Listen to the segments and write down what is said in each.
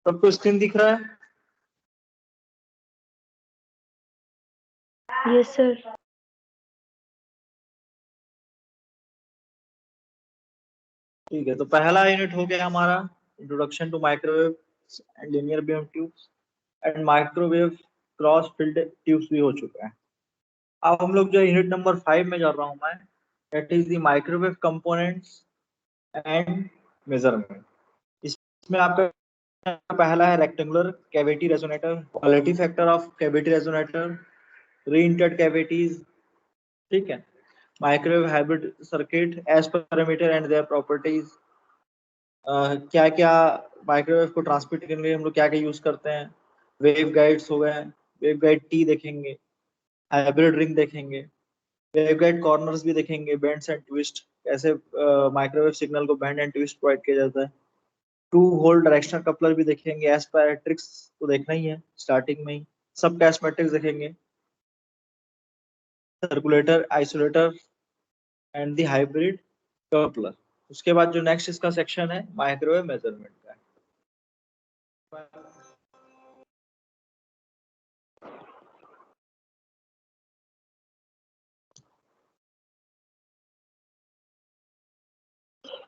सबको स्क्रीन दिख रहा है? Yes sir. ठीक है, तो पहला यूनिट हो गया हमारा introduction to microwave and linear beam tubes and microwave cross field tubes भी हो चुका है। अब हम लोग जो यूनिट नंबर 5 में जा रहा हूं मैं, that is the microwave components and measurement. इसमें आपका पहला है rectangular cavity resonator, quality factor of cavity resonator, reentrant cavities, ठीक है, microwave hybrid circuit S parameter and their properties, क्या क्या माइक्रोवेव को ट्रांसमिट करने के लिए हम लोग क्या क्या यूज करते हैं, वेव गाइड्स हो गए, वेव गाइड टी देखेंगे, हाइब्रिड रिंग देखेंगे, वेव गाइड कॉर्नर्स भी देखेंगे, बेंड्स एंड ट्विस्ट, कैसे माइक्रोवेव सिग्नल को बेंड एंड ट्विस्ट प्रोवाइड किया जाता है, टू होल डायरेक्शनल कपलर भी देखेंगे, एस्पेरेट्रिक्स तो देखना ही है स्टार्टिंग में ही, सब कैश मैट्रिक्स देखेंगे, circulator, isolator and the hybrid coupler. उसके बाद जो नेक्स्ट इसका सेक्शन है माइक्रोवेव मेजरमेंट का है।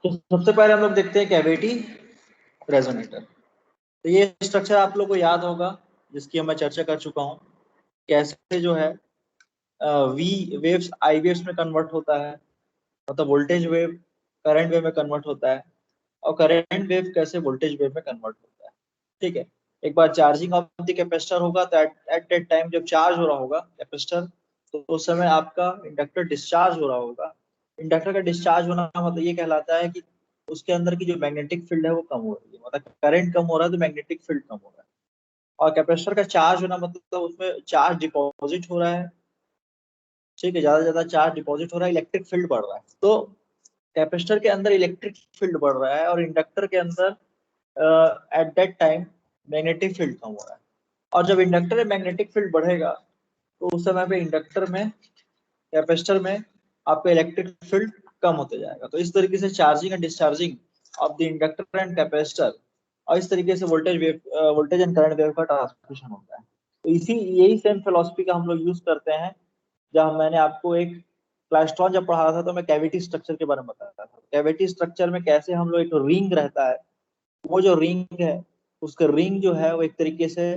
तो सबसे पहले हम लोग देखते हैं कैविटी रेजोनेटर। तो ये स्ट्रक्चर आप लोग को याद होगा, जिसकी मैं चर्चा कर चुका हूँ, कैसे जो है वी वेव्स आई वेव्स में कन्वर्ट होता है, मतलब वोल्टेज वेव करंट वेव में कन्वर्ट होता है, और करंट वेव कैसे वोल्टेज वेव में कन्वर्ट होता है। ठीक है, एक बार चार्जिंग ऑफ द कैपेसिटर होगा तो एट दैट टाइम जब चार्ज हो रहा होगा कैपेसिटर, तो उस समय आपका इंडक्टर डिस्चार्ज हो रहा होगा। इंडक्टर का डिस्चार्ज होना मतलब ये कहलाता है कि उसके अंदर की जो मैग्नेटिक फील्ड है वो कम हो रही है, मतलब करंट कम हो रहा है तो मैग्नेटिक फील्ड कम हो रहा है। और कैपेसिटर का चार्ज होना मतलब उसमें चार्ज डिपॉजिट हो रहा है, ठीक है, ज्यादा से ज्यादा चार्ज डिपॉजिट हो रहा है, इलेक्ट्रिक फील्ड बढ़ रहा है। तो कैपेसिटर के अंदर इलेक्ट्रिक फील्ड बढ़ रहा है और इंडक्टर के अंदर at that time magnetic field कम हो रहा है। और जब इंडक्टर में मैग्नेटिक फील्ड बढ़ेगा तो उस समय पे इंडक्टर में, कैपेसिटर में आपका इलेक्ट्रिक फील्ड कम होते जाएगा। तो इस तरीके से charging and discharging of the inductor and capacitor, और इस तरीके से वोल्टेज एंड करंट वेव का ट्रांसमिशन होता है। तो इसी यही सेम फिलॉसफी का हम लोग यूज करते हैं। जब मैंने आपको एक क्लाइस्ट्रॉन जब पढ़ा था तो मैं कैविटी स्ट्रक्चर के बारे में बता रहा था, कैविटी स्ट्रक्चर में कैसे हम लोग, एक रिंग रहता है, वो जो रिंग है उसका रिंग जो है वो एक तरीके से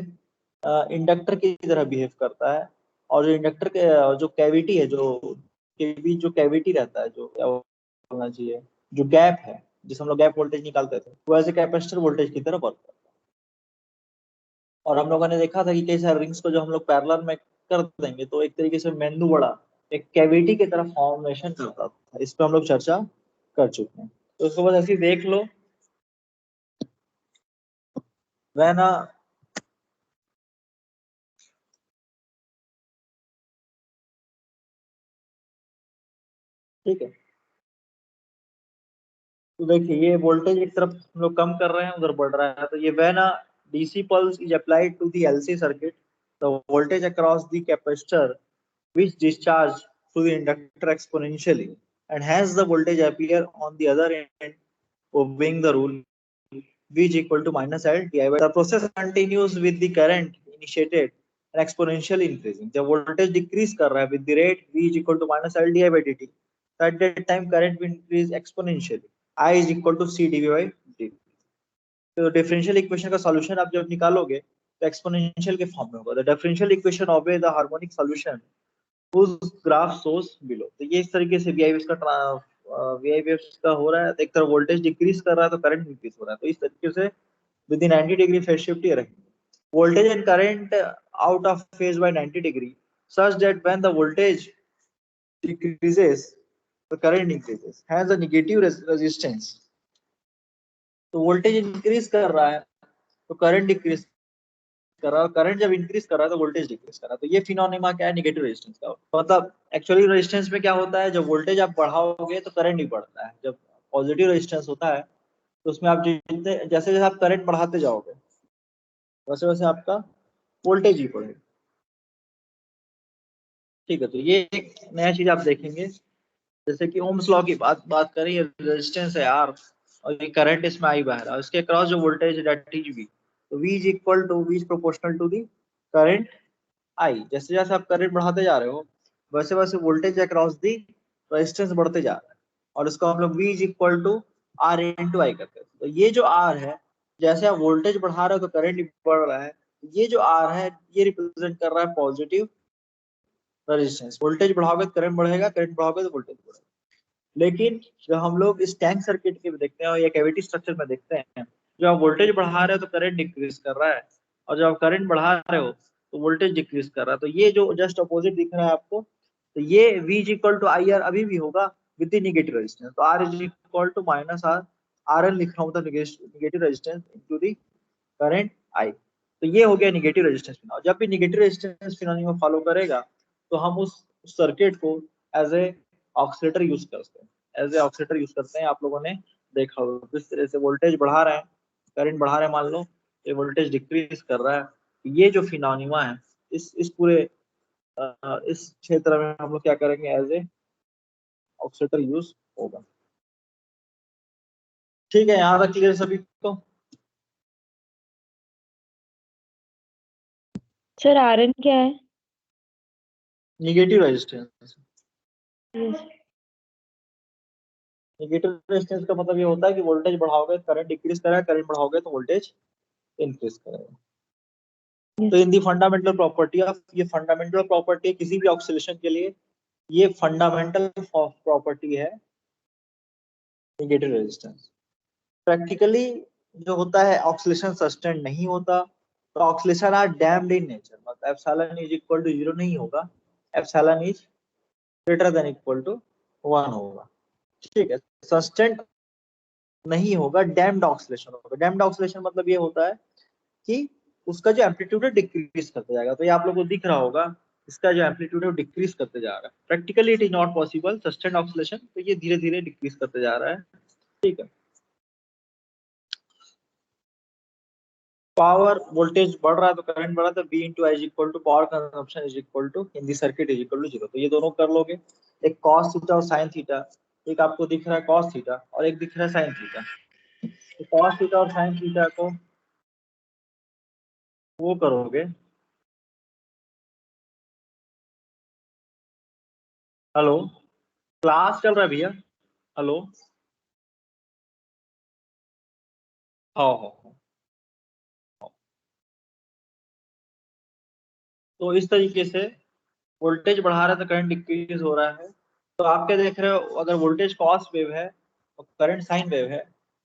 इंडक्टर की तरह बिहेव करता है। और जो इंडक्टर के जो कैविटी है, जो के बीच जो कैविटी रहता है, जो क्या बोलना चाहिए, जो गैप है जिसे हम लोग गैप वोल्टेज निकालते थे, वो ऐसे कैपेसिटर वोल्टेज की तरह वर्क करता है। और हम लोगों ने देखा था कि कई सारे रिंग्स को जो हम लोग पैरेलल में कर देंगे तो एक तरीके से मेंदू बड़ा एक कैविटी की तरह फॉर्मेशन करता था। इस पर हम लोग चर्चा कर चुके हैं, तो उसको बस ऐसे ही देख लो। वह ना, ठीक है, तो देखिए ये वोल्टेज एक तरफ हम लोग कम कर रहे हैं, उधर बढ़ रहा है, तो ये when a DC pulse is applied to the LC circuit, the voltage across the capacitor which discharge to the inductor exponentially and hence the voltage appear on the other end obeying the rule V is equal to minus L di by. The process continues with the current initiated and exponentially increasing. जब voltage decrease कर रहा है with the rate V is equal to minus L di by dt, so at that time current will increase exponentially. I is equal to C dV by dt. तो differential equation का solution आप जब निकालोगे तो exponential के form में होगा। The differential equation obey the harmonic solution उस ग्राफ सोर्स बिलो। तो ये इस तरीके से वी आई वेव्स का हो रहा है, तो एक तरफ वोल्टेज डिक्रीज कर रहा है तो करंट इंक्रीज हो रहा है, तो इस तरीके से विद 90 डिग्री फेज शिफ्ट ये रहेगी। Voltage and current out of phase by 90 degree such that when the voltage decreases the current increases has a negative resistance। तो वोल्टेज इंक्रीज कर रहा है तो करंट डिक्रीज कर रहा है, करंट जब इंक्रीज कर रहा है तो वोल्टेज डिक्रीज कर रहा है। तो ये फिनोमेना क्या है, नेगेटिव रेजिस्टेंस का। मतलब एक्चुअली रेजिस्टेंस में क्या होता है, जब वोल्टेज आप बढ़ाओगे तो करंट भी बढ़ता है। जब पॉजिटिव रेजिस्टेंस होता है तो उसमें आप जितने जैसे जैसे आप करंट बढ़ाते जाओगे वैसे वैसे आपका वोल्टेज भी बढ़ेगा। ठीक है, तो ये एक नया चीज आप देखेंगे। जैसे कि ओम्स लॉ की बात करें, ये रेजिस्टेंस है आर और ये करंट इसमें आई बह रहा है, इसके क्रॉस जो वोल्टेज दैट इज वी, तो V is equal to V is proportional to the current I। जैसे जैसे आप करंट बढ़ाते जा रहे हो वैसे वैसे वोल्टेज अक्रॉस दी रेजिस्टेंस बढ़ते जा रहा है, और इसको हम लोग V is equal to R into I करते हैं। तो ये जो R है, जैसे आप वोल्टेज बढ़ा रहे हो तो करंट बढ़ रहा है, ये जो R है ये रिप्रेजेंट कर रहा है पॉजिटिव रेजिस्टेंस। वोल्टेज बढ़ाओगे तो करंट बढ़ेगा, करंट बढ़ाओगे तो वोल्टेज बढ़ेगा। लेकिन जब हम लोग इस टैंक सर्किट के देखते हैं या कैविटी स्ट्रक्चर में देखते हैं, जब आप वोल्टेज बढ़ा रहे हो तो करंट डिक्रीज कर रहा है, और जब आप करंट बढ़ा रहे हो तो वोल्टेज डिक्रीज कर रहा है। तो ये जो जस्ट अपोजिट दिख रहा है आपको, तो ये V is equal to I R अभी भी होगा विद द नेगेटिव रेजिस्टेंस। तो R is equal to minus R, R L लिख रहा हूँ, negative resistance into the current I. तो ये हो गया नेगेटिव रेजिस्टेंस फिनोमिना। जब भी नेगेटिव रेजिस्टेंस फिनोमिना फॉलो करेगा तो हम उस सर्किट को एज ए ऑक्सीलेटर यूज करते हैं, एज ए ऑक्सीलेटर यूज करते हैं। आप लोगों ने देखा होगा किस तरह से वोल्टेज बढ़ा रहे हैं, करंट बढ़ा रहे हैं, मान लो ये वोल्टेज डिक्रीज कर रहा है, ये जो फिनोमिना है इस पूरे इस क्षेत्र में हम लोग क्या करेंगे, एज ए ऑक्सीलेटर यूज होगा। ठीक है, यहाँ तक क्लियर सभी को? सर आरएन क्या है? Negative resistance. Yes. Negative resistance का मतलब ये होता है कि वोल्टेज बढ़ाओगे करंट डिक्रीज करेगा, करंट बढ़ाओगे तो वोल्टेज इंक्रीज करेगा। तो in the fundamental property of, ये फंडामेंटल प्रॉपर्टी है किसी भी ऑक्सीलेशन के लिए, ये फंडामेंटल प्रॉपर्टी है नेगेटिव रेजिस्टेंस। प्रैक्टिकली जो होता है ऑक्सीलेशन सस्टेन नहीं होता, तो oscillation are damped in nature, मतलब एप्सिलॉन इज इक्वल टू 0 नहीं होगा, epsilon is greater than equal to 1 होगा। ठीक है, सस्टेन नहीं होगा, डैम्ड ऑक्सीलेशन होगा। डैम्ड ऑक्सीलेशन मतलब ये होता है कि उसका जो एम्पलीट्यूड है डिक्रीज करते जाएगा। तो ये आप लोगों को दिख रहा होगा, इसका जो एम्पलीट्यूड है वो डिक्रीज करते जा रहा है। Practically it is not possible sustained oscillation, तो ये धीरे धीरे डिक्रीज करते जा रहा है। ठीक है, पावर वोल्टेज बढ़ रहा है तो करंट बढ़ रहा है, तो V into I is equal to power consumption is equal to in the circuit is equal to 0। तो ये दोनों कर लोगे, एक कॉस थीटा और साइन थीटा, एक आपको दिख रहा है कॉस थीटा और एक दिख रहा है साइन थीटा। तो कॉस थीटा और साइन थीटा को वो करोगे, हेलो क्लास चल रहा है भैया, हेलो, हाँ हाँ। तो इस तरीके से वोल्टेज बढ़ा रहा है तो करंट डिक्रीज हो रहा है। तो आप क्या देख रहे हो, अगर वोल्टेज कॉस वेव है और करंट साइन वेव है,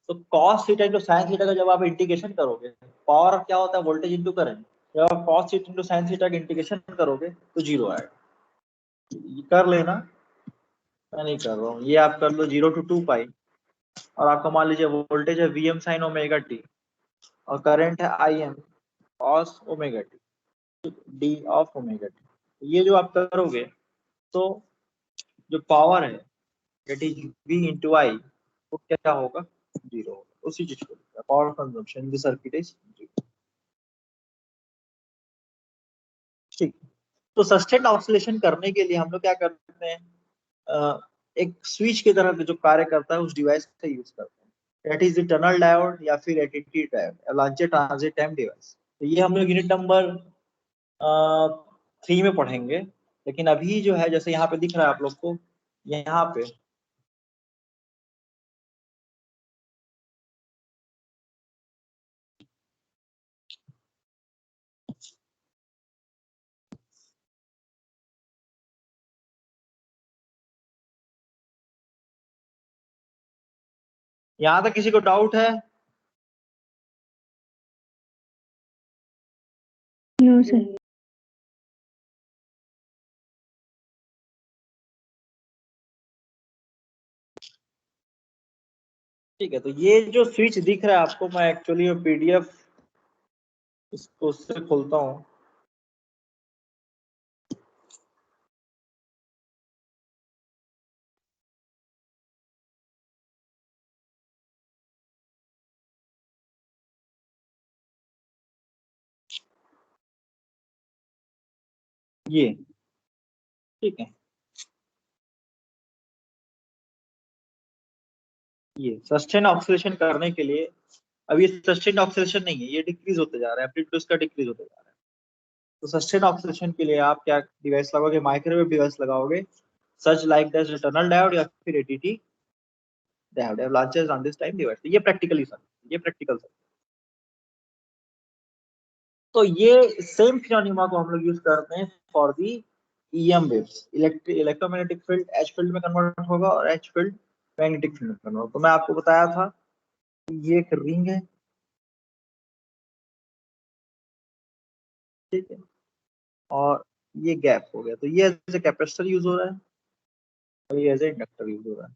तो cos theta into sine theta का जब आप इंटीग्रेशन करोगे, पावर क्या होता है वोल्टेज इंटू करंट, जब आप cos theta into sine theta का इंटीग्रेशन करोगे तो 0 आएगा। ये कर लेना, मैं नहीं कर रहा हूँ, ये आप कर लो 0 to 2 पाई, और आपका मान लीजिए वोल्टेज है Vm sin ओमेगा टी और करंट है Im cos omega T, D of omega T. ये जो आप करोगे तो जो पावर है दैट इज V इंटू आई, वो क्या होगा, 0 होगा। उसी चीज को power consumption in the circuit is 0। ठीक, तो सस्टेन्ड ऑसिलेशन करने के लिए हम लोग क्या करते हैं, एक स्विच की तरह जो कार्य करता है उस डिवाइस का यूज करते हैं, that is the tunnel diode या फिर ATT diode, larger transit time device. तो ये हम लोग यूनिट नंबर 3 में पढ़ेंगे। लेकिन अभी जो है जैसे यहाँ पे दिख रहा है आप लोग को, यहाँ पे यहाँ तक किसी को डाउट है? No sir. ठीक है, तो ये जो स्विच दिख रहा है आपको, मैं एक्चुअली पीडीएफ इसको उससे खोलता हूँ। ये ठीक है, ये सस्टेन ऑक्सीलेशन करने के लिए अब ये सस्टेन्ड ऑक्सीडेशन नहीं है, ये डिक्रीज होते जा रहा है, एम्पलीट्यूड इसका डिक्रीज होते जा रहा है। तो सस्टेन्ड ऑक्सीडेशन के लिए आप क्या डिवाइस लगाओगे, माइक्रोवेव डिवाइस लगाओगे, such like that tunnel diode या फिर ATT diode launches on this time device. ये प्रैक्टिकली सर, ये प्रैक्टिकल सर। तो ये सेम फिनोनिमा को हम लोग यूज करते हैं for the EM waves. Electromagnetic field H field में कन्वर्ट होगा और एच फील्ड मैग्नेटिक फील्ड में कन्वर्ट। तो मैं आपको बताया था ये एक रिंग है, ठीक है, और ये गैप हो गया, तो ये एज ए कैपेसिटर यूज हो रहा है और ये एज ए इंडक्टर यूज हो रहा है।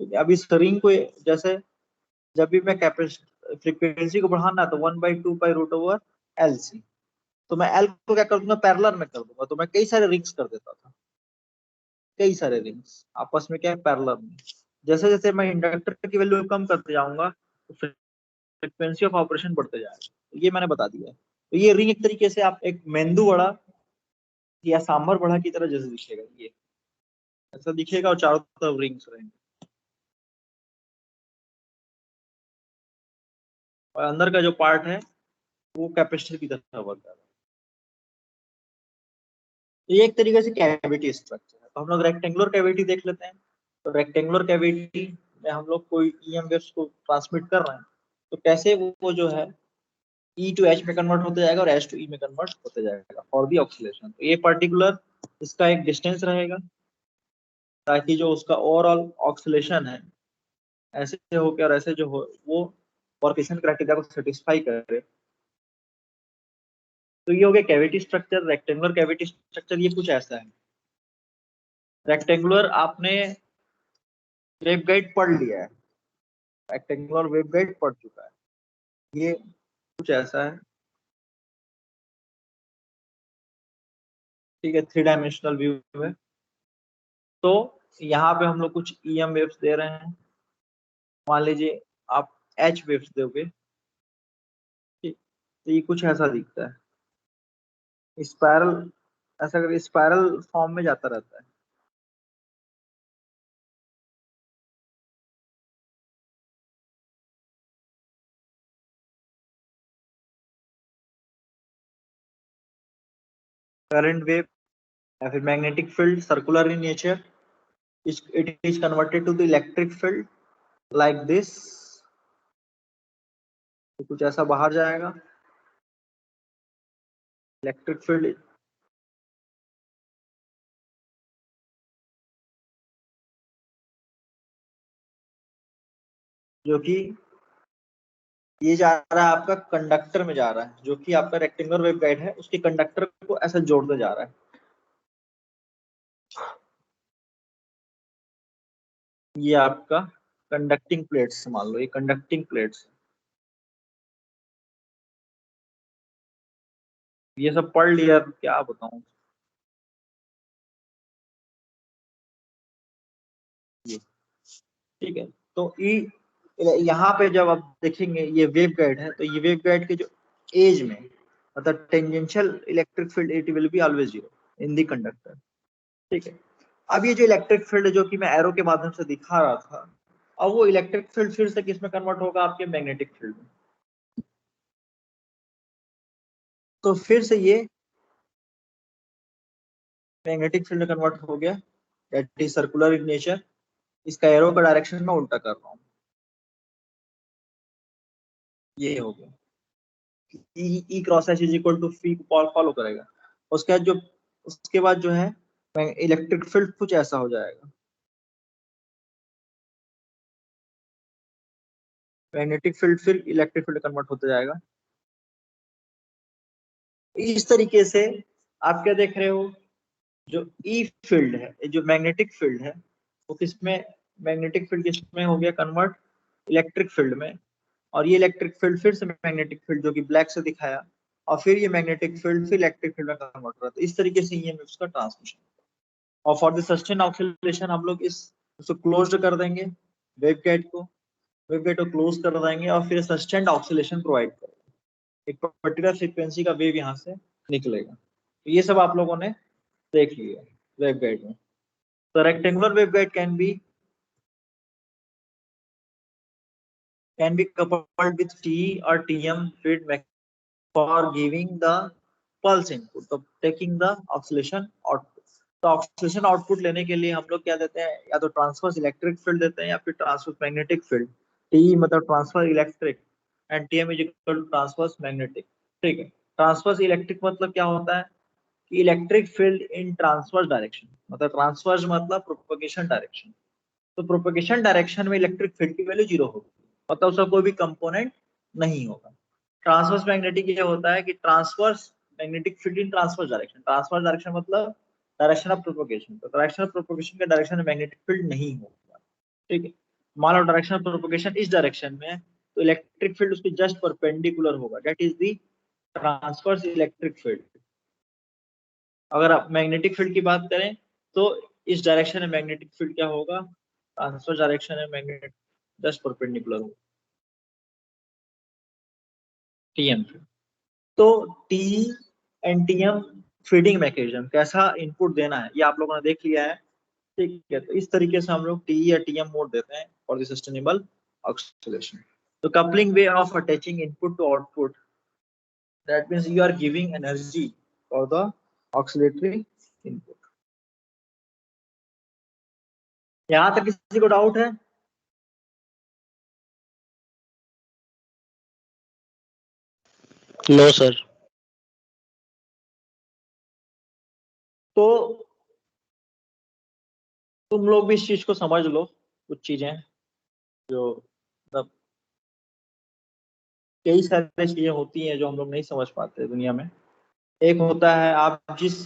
ठीक है, अब इस रिंग को जैसे जब भी मैं फ्रीक्वेंसी को बढ़ाना है तो 1/2 पाई रूट ओवर LC, तो मैं L को क्या कर दूंगा, पैरेलल में कर दूंगा, तो मैं कई सारे रिंग्स कर देता था, कई सारे रिंग्स आपस में क्या है, पैरेलल में। जैसे जैसे मैं इंडक्टर की वैल्यू कम करते जाऊंगा तो फ्रीक्वेंसी ऑफ ऑपरेशन बढ़ते जाएगा। तो ये मैंने बता दिया है। तो ये रिंग एक तरीके से आप एक मेंदू वड़ा या सांभर वड़ा की तरह जैसे दिखेगा, ये ऐसा दिखेगा और चारों तरफ रिंग्स रहेंगे और अंदर का जो पार्ट है वो कैपेसिटर की तरह वर्क कर रहा है। तो ये एक तरीके से कैविटी स्ट्रक्चर है। तो हम लोग रेक्टेंगुलर कैविटी देख लेते हैं। तो रेक्टेंगुलर कैविटी में हम लोग कोई EM वेव्स को ट्रांसमिट कर रहे हैं, तो कैसे वो जो है E टू H में कन्वर्ट होते जाएगा और H टू E में कन्वर्ट होते जाएगा फॉर दी ऑक्सीलेशन। तो ये पर्टिकुलर इसका एक डिस्टेंस रहेगा ताकि जो उसका ओवरऑल ऑक्सीलेशन है ऐसे हो के और ऐसे जो हो वो वर्केशन क्राइटेरिया को सेटिस्फाई करे। तो ये हो गया cavity structure, rectangular cavity structure. ये कुछ ऐसा है। रेक्टेंगुलर आपने वेवगाइड पढ़ लिया है, रेक्टेंगुलर वेवगाइड पढ़ चुका है। ये कुछ ऐसा है, ठीक है, 3 डायमेंशनल व्यू है। तो यहाँ पे हम लोग कुछ EM वेव्स दे रहे हैं, मान लीजिए आप H वेव्स दोगे, ठीक, तो ये कुछ ऐसा दिखता है, स्पाइरल, ऐसा करके स्पाइरल फॉर्म में जाता रहता है। करंट वेव या फिर magnetic field circular in nature, it is converted to the electric field like this। तो कुछ ऐसा बाहर जाएगा इलेक्ट्रिक फील्ड, जो कि ये जा रहा है आपका कंडक्टर में जा रहा है, जो कि आपका रेक्टेंगुलर वेवगाइड है उसके कंडक्टर को ऐसा जोड़ते जा रहा है। ये आपका कंडक्टिंग प्लेट्स मान लो, ये कंडक्टिंग प्लेट्स, ये सब पढ़ लिया, क्या बताऊं ये, ठीक है। तो यहाँ पे जब आप देखेंगे ये वेव गाइड है, तो ये वेव गाइड के जो एज में मतलब tangential electric field it will be always zero in the conductor, ठीक है। अब ये जो इलेक्ट्रिक फील्ड जो कि मैं एरो के माध्यम से दिखा रहा था, अब वो इलेक्ट्रिक फील्ड फिर से किस में कन्वर्ट होगा, आपके मैग्नेटिक फील्ड में। तो फिर से ये मैग्नेटिक फील्ड में कन्वर्ट हो गया, that is circular in nature. इसका एरो का डायरेक्शन मैं उल्टा कर रहा हूँ, ये हो गया E cross H is equal to phi follow करेगा। उसके बाद जो है इलेक्ट्रिक फील्ड कुछ ऐसा हो जाएगा, मैग्नेटिक फील्ड फिर इलेक्ट्रिक फील्ड कन्वर्ट होते जाएगा। इस तरीके से आप क्या देख रहे हो, जो ई फील्ड है, जो मैग्नेटिक फील्ड है, वो किसमें, मैग्नेटिक फील्ड किसमें हो गया कन्वर्ट, इलेक्ट्रिक फील्ड में। और ये इलेक्ट्रिक फील्ड फिर से मैग्नेटिक फील्ड जो कि ब्लैक से दिखाया, और फिर ये मैग्नेटिक फील्ड फिर इलेक्ट्रिक फील्ड में कन्वर्ट हो रहा है। तो इस तरीके से EMF का ट्रांसमिशन। और फॉर द सस्टेन ऑक्सीलेशन हम लोग इस उसको क्लोज्ड कर देंगे, वेवगाइड को, वेवगाइड को क्लोज कर देंगे और फिर सस्टेन्ड ऑक्सीलेशन प्रोवाइड करेंगे, एक पर्टिकुलर फ्रीक्वेंसी का वेव यहाँ से निकलेगा। तो ये सब आप लोगों ने देख लिया वेवगाइड में। तो rectangular waveguide can be can be coupled with T or TM feed for giving the pulse input, तो taking the oscillation output. तो ऑक्सीलेशन आउटपुट लेने के लिए हम लोग क्या देते हैं, या तो ट्रांसवर्स इलेक्ट्रिक फील्ड देते हैं या फिर ट्रांसवर्स मैग्नेटिक फील्ड। टी मतलब transfer electric and TM is equal to transverse magnetic. ठीक है, ट्रांसवर्स इलेक्ट्रिक मतलब क्या होता है कि electric field in transverse direction, मतलब ट्रांसवर्स मतलब प्रोपगेशन डायरेक्शन। तो प्रोपगेशन डायरेक्शन में इलेक्ट्रिक फील्ड की वैल्यू 0 होगी, मतलब उसका कोई भी कंपोनेंट नहीं होगा। ट्रांसवर्स मैग्नेटिक ये होता है कि transverse magnetic field in transverse direction, transverse direction मतलब डायरेक्शन ऑफ प्रोपगेशन, तो डायरेक्शन ऑफ प्रोपगेशन के डायरेक्शन में मैग्नेटिक फील्ड नहीं होगा। ठीक है, मान लो डायरेक्शन ऑफ प्रोपगेशन इस डायरेक्शन में है, तो इलेक्ट्रिक फील्ड उसके जस्ट परपेंडिकुलर होगा, that is the transverse electric field. अगर आप मैग्नेटिक फील्ड की बात करें तो इस डायरेक्शन में मैग्नेटिक फील्ड क्या होगा, ट्रांसवर्स डायरेक्शन में मैग्नेट जस्ट परपेंडिकुलर होगा टीएम फील्ड। तो T and TM feeding mechanism, कैसा इनपुट देना है ये आप लोगों ने देख लिया है। ठीक है, तो इस तरीके से हम लोग टी या टीएम मोड देते हैं फॉर द सस्टेनेबल ऑक्सीलेशन। तो coupling way of attaching input to output, that means you are giving energy for the oscillatory input. यहां तक किसी को डाउट है? No sir. तो तुम लोग भी इस चीज को समझ लो, कुछ चीजें जो मतलब कई सारी चीजें होती हैं जो हम लोग नहीं समझ पाते दुनिया में। एक होता है आप जिस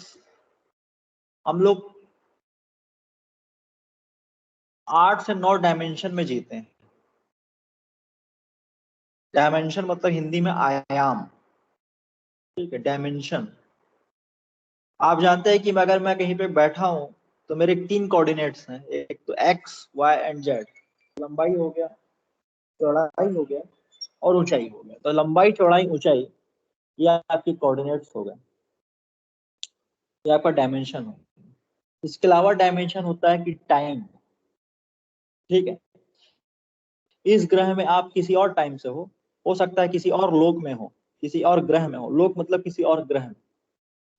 हम लोग 8 से 9 डायमेंशन में जीते हैं। डायमेंशन मतलब हिंदी में आयाम। ठीक है, डायमेंशन। आप जानते हैं कि अगर मैं कहीं पे बैठा हूं तो मेरे 3 कोऑर्डिनेट्स हैं, एक तो एक्स वाई एंड जेड। लंबाई हो गया, चौड़ाई हो गया और ऊंचाई हो गया। तो लंबाई चौड़ाई ऊंचाई ये आपके कोऑर्डिनेट्स हो गए, ये आपका डायमेंशन हो। इसके अलावा डायमेंशन होता है कि टाइम। ठीक है, इस ग्रह में आप किसी और टाइम से हो सकता है किसी और लोक में हो, किसी और ग्रह में हो, लोक मतलब किसी और ग्रह में,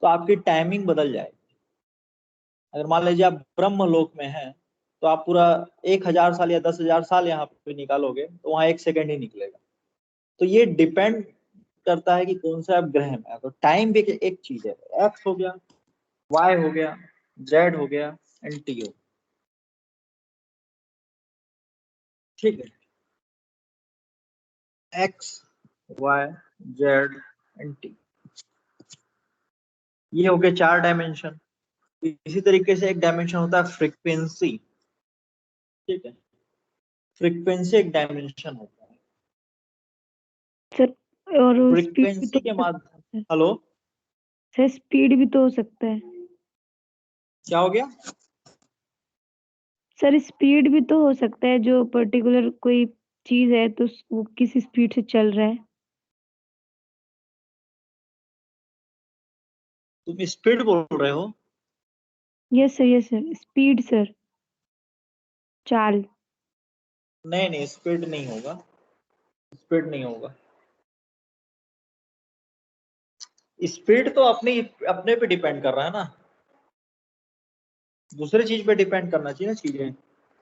तो आपकी टाइमिंग बदल जाएगी। अगर मान लीजिए आप ब्रह्म लोक में हैं तो आप पूरा 1000 साल या 10,000 साल यहाँ पे निकालोगे तो वहां 1 सेकंड ही निकलेगा। तो ये डिपेंड करता है कि कौन सा आप ग्रह में है। तो टाइम भी एक चीज है, एक्स हो गया, वाई हो गया, जेड हो गया एंड टी हो। ठीक है, X Y Z and T, ये हो गए 4 डायमेंशन। इसी तरीके से एक डायमेंशन होता है फ्रीक्वेंसी। ठीक है, फ्रीक्वेंसी एक डायमेंशन होता है। सर और स्पीड भी फ्रीक्वेंसी तो के हो सकता माध्यम, है। हेलो सर स्पीड भी तो हो सकता है। क्या हो गया? सर स्पीड भी तो हो सकता है, जो पर्टिकुलर कोई चीज है तो वो किस स्पीड से चल रहा है। तुम स्पीड बोल रहे हो? यस सर स्पीड सर, चाल। नहीं नहीं, स्पीड नहीं होगा, स्पीड नहीं होगा। स्पीड तो अपने अपने पे डिपेंड कर रहा है ना, दूसरे चीज पे डिपेंड करना चाहिए ना। चीजें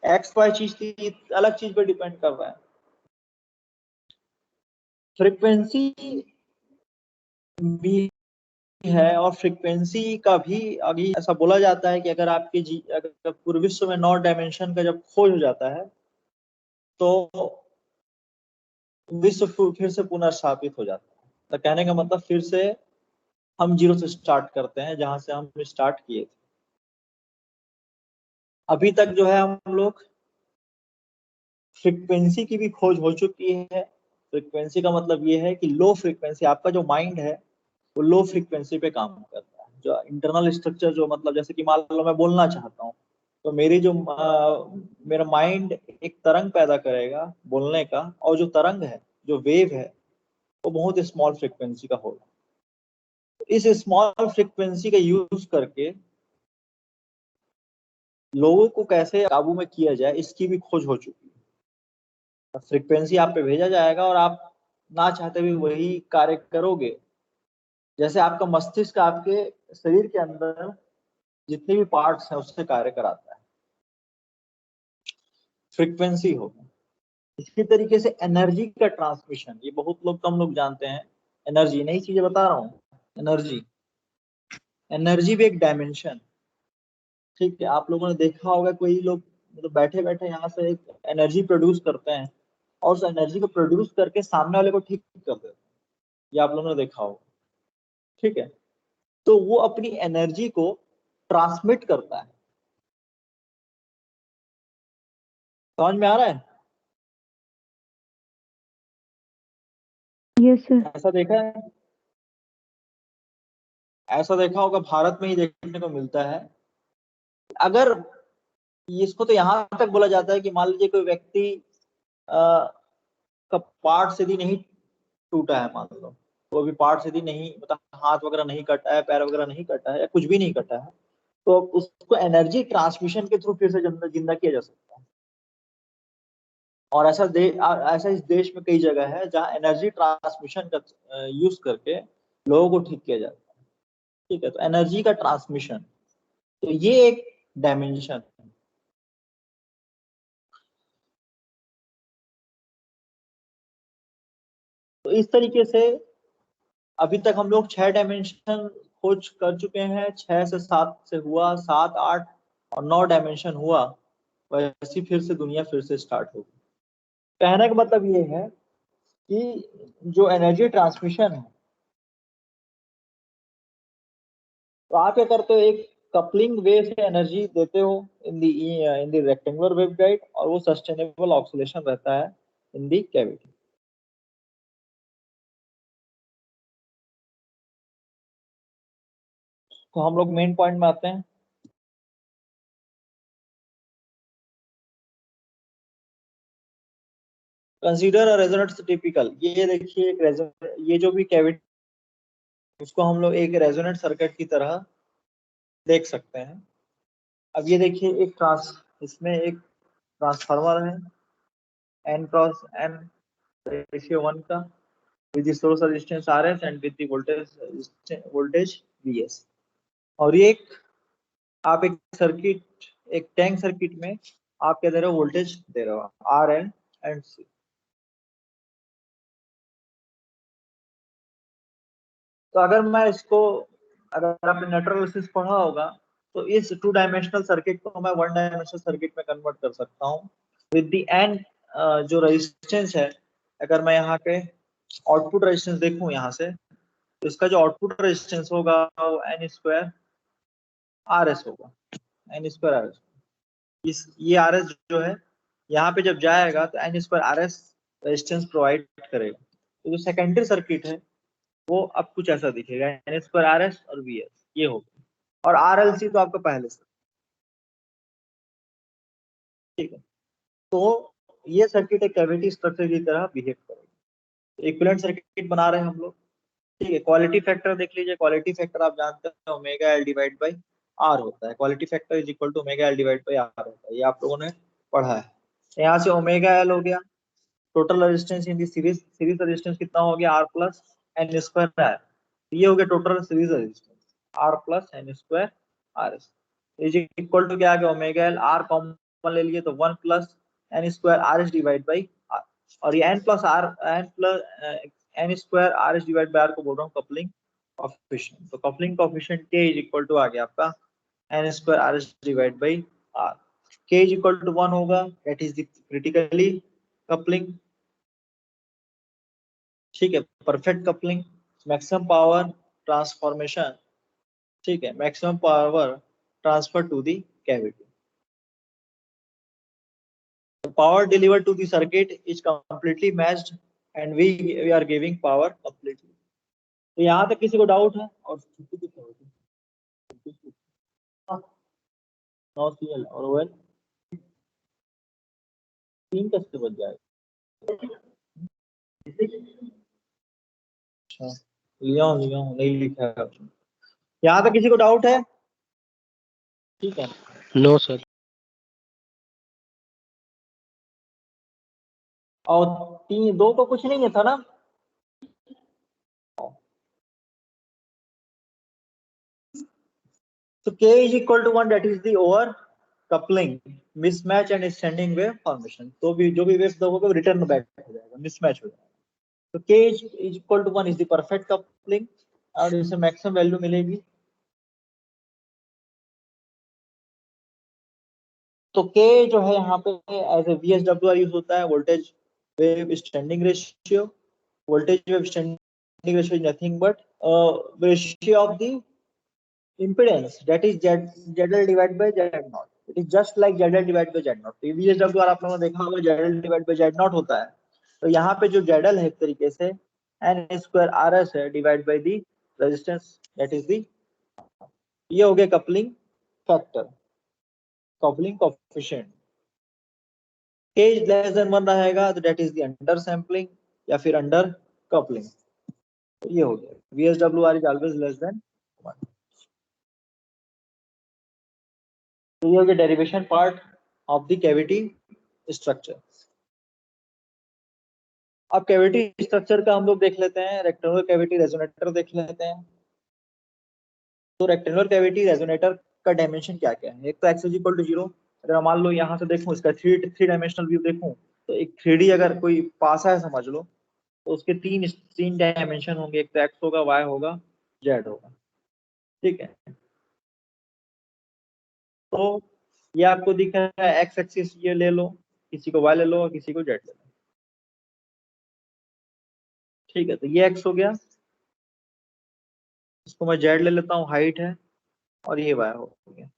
एक्स वाई चीज थी, अलग चीज पे डिपेंड कर रहा है। फ्रीक्वेंसी भी है, और फ्रीक्वेंसी का भी अभी ऐसा बोला जाता है कि अगर अगर पूरे विश्व में 9 डायमेंशन का जब खोज हो जाता है तो विश्व फिर से पुनर्स्थापित हो जाता है। तो कहने का मतलब फिर से हम जीरो से स्टार्ट करते हैं जहां से हम स्टार्ट किए थे। अभी तक जो है हम लोग फ्रीक्वेंसी की भी खोज हो चुकी है। फ्रीक्वेंसी का मतलब ये है कि लो फ्रीक्वेंसी, आपका जो माइंड है वो लो फ्रीक्वेंसी पे काम करता है। जो इंटरनल स्ट्रक्चर, जो मतलब जैसे कि मान लो मैं बोलना चाहता हूँ तो मेरा माइंड एक तरंग पैदा करेगा बोलने का, और जो तरंग है, जो वेव है, वो बहुत स्मॉल फ्रीक्वेंसी का होगा। इस स्मॉल फ्रीक्वेंसी का यूज करके लोगों को कैसे काबू में किया जाए इसकी भी खोज हो चुकी है। फ्रीक्वेंसी आप पे भेजा जाएगा और आप ना चाहते भी वही कार्य करोगे। जैसे आपका मस्तिष्क आपके शरीर के अंदर जितने भी पार्ट्स हैं उससे कार्य कराता है, फ्रीक्वेंसी होगा। इसी तरीके से एनर्जी का ट्रांसमिशन, ये बहुत लोग कम लोग जानते हैं। एनर्जी, नई चीजें बता रहा हूँ। एनर्जी, एनर्जी भी एक डायमेंशन, ठीक है। आप लोगों ने देखा होगा कोई लोग मतलब बैठे बैठे यहाँ से एक एनर्जी प्रोड्यूस करते हैं और उस एनर्जी को प्रोड्यूस करके सामने वाले को ठीक कर देते हैं, ये आप लोगों ने देखा होगा, ठीक है। तो वो अपनी एनर्जी को ट्रांसमिट करता है। समझ में आ रहा है? Yes sir. ऐसा देखा है, ऐसा देखा होगा, भारत में ही देखने को मिलता है। अगर इसको तो यहाँ तक बोला जाता है कि मान लीजिए कोई व्यक्ति का पार्ट यदि नहीं टूटा है, मान लो वो भी पार्ट यदि नहीं, मतलब हाथ वगैरह नहीं कटा है, पैर वगैरह नहीं कटा है, या कुछ भी नहीं कटा है, तो उसको एनर्जी ट्रांसमिशन के थ्रू फिर से जिंदा किया जा सकता है। और ऐसा इस देश में कई जगह है जहाँ एनर्जी ट्रांसमिशन का यूज करके लोगों को ठीक किया जाता है, ठीक है। तो एनर्जी का ट्रांसमिशन, तो ये एक डायमेंशन है। तो इस तरीके से अभी तक हम लोग 6 डायमेंशन खोज कर चुके हैं। 6 से 7 से हुआ, 7, 8 और 9 डायमेंशन हुआ, वैसी फिर से दुनिया फिर से स्टार्ट होगी। कहने का मतलब ये है कि जो एनर्जी ट्रांसमिशन है, तो आप क्या करते हो, एक कपलिंग वे से एनर्जी देते हो इन द रेक्टेंगुलर वेवगाइड, और वो सस्टेनेबल ऑक्सीलेशन रहता है इन द कैविटी। तो हम लोग मेन पॉइंट में आते हैं। कंसीडर अ रेजोनेंस टिपिकल, ये देखिए एक ये जो भी कैविटी, उसको हम लोग एक रेजोनेंट सर्किट की तरह देख सकते हैं। अब ये देखिए इसमें एक ट्रांसफार्मर है, एन क्रॉस एन रेशियो 1 का, with the source resistance RS and with the voltage VS। और ये एक आप एक सर्किट, एक टैंक सर्किट में आप क्या दे रहे हो, वोल्टेज दे रहे हो आर एंड सी। तो अगर मैं इसको, अगर आपने नेटवर्क एनालिसिस पढ़ा होगा, तो इस 2 डायमेंशनल सर्किट को मैं 1 डायमेंशनल सर्किट में कन्वर्ट कर सकता हूँ विद द एन जो रेजिस्टेंस है। अगर मैं यहाँ पे आउटपुट रेजिस्टेंस देखूं यहाँ से, तो इसका जो आउटपुट रेजिस्टेंस होगा वो एन स्क्वायर आर एस होगा, एन स्क्वायर आर एस। इस ये आर एस जो है यहाँ पे जब जाएगा तो N square R S resistance provide करेगा। तो जो सेकेंडरी सर्किट है वो अब कुछ ऐसा दिखेगा, एन स्क्वायर आर एस और वी एस ये होगा, और आर एल सी तो आपका पहले से, ठीक है। तो ये सर्किट एक कैविटी स्ट्रक्चर की तरह बिहेव करेगा। इक्विवेलेंट सर्किट बना रहे हैं हम लोग, ठीक है। क्वालिटी फैक्टर देख लीजिए, क्वालिटी फैक्टर आप जानते हैं omega L divide by R होता है। Quality factor is equal to omega L divide by R होता है, ये आप लोगों ने पढ़ा है। यहाँ से ओमेगा एल हो गया, total resistance in the series resistance कितना हो गया, R plus N square R. ये हो गया total series resistance, R plus N square R S is equal to क्या आ गया, ओमेगा एल, आर कॉमन ले लिए तो 1 plus N square R S divide by R. और ये N square R S divide by R को बोल रहा हूँ कपलिंग कोफिशिएंट। तो coupling coefficient K is equal to आ गया आपका N square R S divide by R. K is equal to 1 होगा, that is the critically coupling, ठीक है। Perfect coupling, maximum power transformation, ठीक है, maximum power transfer to the cavity. Power delivered to the circuit is completely matched and we are giving power completely। तो यहाँ तक किसी को डाउट है? और छुट्टी कितने होती है? 9 CL और OL 3 कैसे बच जाएगा? अच्छा, लिया हूँ नहीं लिखा है। यहाँ तक किसी को डाउट है? ठीक है। No sir. और तीन दो को कुछ नहीं था ना, तो k is equal to 1, that is the over coupling, mismatch and standing wave formation। तो भी जो भी वेव दोगे रिटर्न बैक हो जाएगा, मिसमैच हो जाएगा। तो k is equal to 1 is the perfect coupling और इसे मैक्सिमम वैल्यू मिलेगी। तो k जो है यहाँ पे एज ए VSWR यूज होता है, voltage wave standing ratio. Voltage wave standing ratio is nothing but ratio of the impedance, that is ZL divided by Z0। it is just like ZL divided by Z0। तो VSWR आप लोगों ने देखा होगा ZL divided by Z0 होता है। तो यहाँ पे जो ZL है एक तरीके से n square RS है divide by the resistance, that is दी, ये हो गया coupling factor, coupling coefficient. k is less than 1 रहेगा तो that is the under sampling या फिर अंडर कपलिंग। तो ये हो गया VSWR is always less than 1। तो ये हो गया derivation part of the cavity structure. अब कैविटी स्ट्रक्चर का हम लोग देख लेते हैं, रेक्टेंगुलर कैविटी रेजोनेटर देख लेते हैं। तो रेक्टेंगुलर कैविटी रेजोनेटर का डायमेंशन क्या क्या है? एक तो x इक्वल टू 0। अगर मान लो यहाँ से देखूं इसका थ्री डायमेंशनल व्यू देखूं, तो एक 3D अगर कोई पासा है समझ लो, तो उसके तीन डायमेंशन होंगे, एक तो x होगा, y होगा, z होगा। ठीक है, तो ये आपको दिख रहा है x एक्सिस, ये ले लो, किसी को y ले लो और किसी को z ले लो। ठीक है, तो ये x हो गया, इसको मैं z ले लेता हूँ, हाइट है, और ये y हो गया।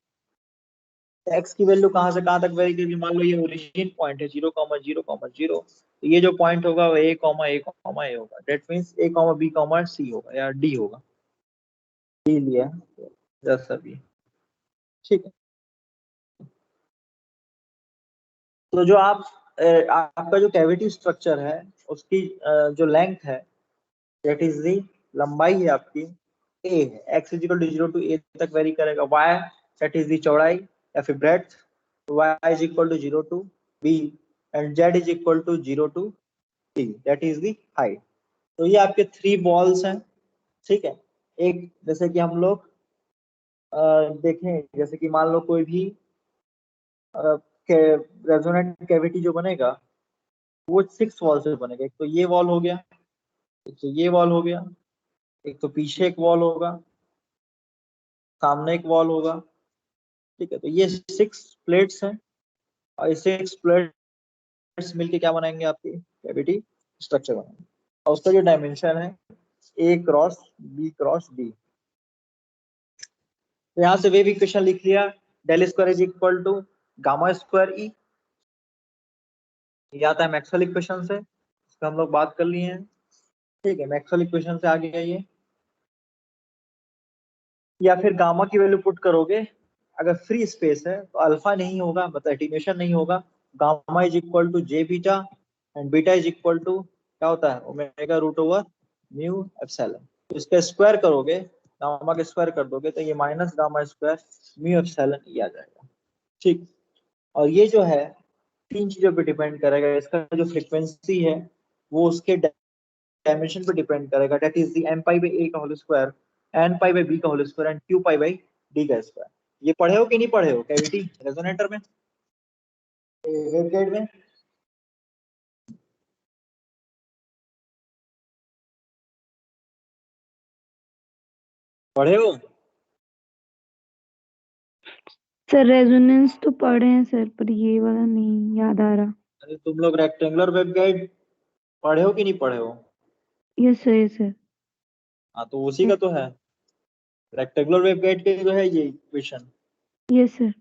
x की वैल्यू कहां से कहां तक वेरी करेगी? मान लो ये ओरिजिन पॉइंट है 0,0,0, तो ये जो पॉइंट होगा वो a होगा, दैट मींस a,b,c होगा या d होगा, d लिया जैसा भी। ठीक है, तो जो आपका जो कैविटी स्ट्रक्चर है उसकी जो लेंथ है, दैट इज दी, लंबाई है आपकी a है, x is equal to 0 to a तक वेरी करेगा, y दैट इज दी चौड़ाई या फिर breadth, y is equal to 0 to b and z is equal to 0 to t, that is the height. तो ये आपके 3 बॉल्स हैं। ठीक है, एक जैसे कि हम लोग देखें, जैसे कि मान लो कोई भी रेजोनेंट कैविटी जो बनेगा वो 6 वॉल से बनेगा। एक तो ये वॉल हो गया, एक तो ये वॉल हो गया, एक तो पीछे एक वॉल होगा, सामने एक वॉल होगा। ठीक है, तो ये 6 प्लेट्स हैं और ये 6 प्लेट्स मिलके क्या बनाएंगे? आपकी कैविटी स्ट्रक्चर बनाएंगे। और उसका जो डायमेंशन है a cross b cross d। तो यहाँ से वेव इक्वेशन लिख लिया, del square is equal to gamma square E, ये आता है मैक्सवेल इक्वेशन से, इसका हम लोग बात कर लिए हैं। ठीक है, मैक्सवेल इक्वेशन से आ गया ये, या फिर गामा की वैल्यू पुट करोगे, अगर फ्री स्पेस है तो अल्फा नहीं होगा, मतलब एटीन्यूएशन नहीं होगा, gamma is equal to J beta and beta is equal to क्या होता है? Omega root over mu epsilon. तो इसका स्क्वायर करोगे, गामा का स्क्वायर कर दोगे तो ये minus gamma square mu epsilon E आ जाएगा। ठीक, और ये जो है 3 चीजों पे डिपेंड करेगा, इसका जो फ्रीक्वेंसी है वो उसके डायमेंशन पे डिपेंड करेगा, that is the M pi by A का whole square, N pi by B का whole square and Q pi by D का स्क्वायर। ये पढ़े हो कि नहीं पढ़े हो कैविटी रेजोनेटर में, वेवगाइड में? पढ़े हो? सर रेजोनेंस तो पढ़े हैं सर, पर ये वाला नहीं याद आ रहा। अरे तुम लोग रेक्टेंगुलर वेवगाइड पढ़े हो कि नहीं पढ़े हो? Yes sir, yes sir. हाँ, तो उसी का तो है, रेक्टेंगुलर वेवगाइड के जो है ये इक्वेशन। Yes sir.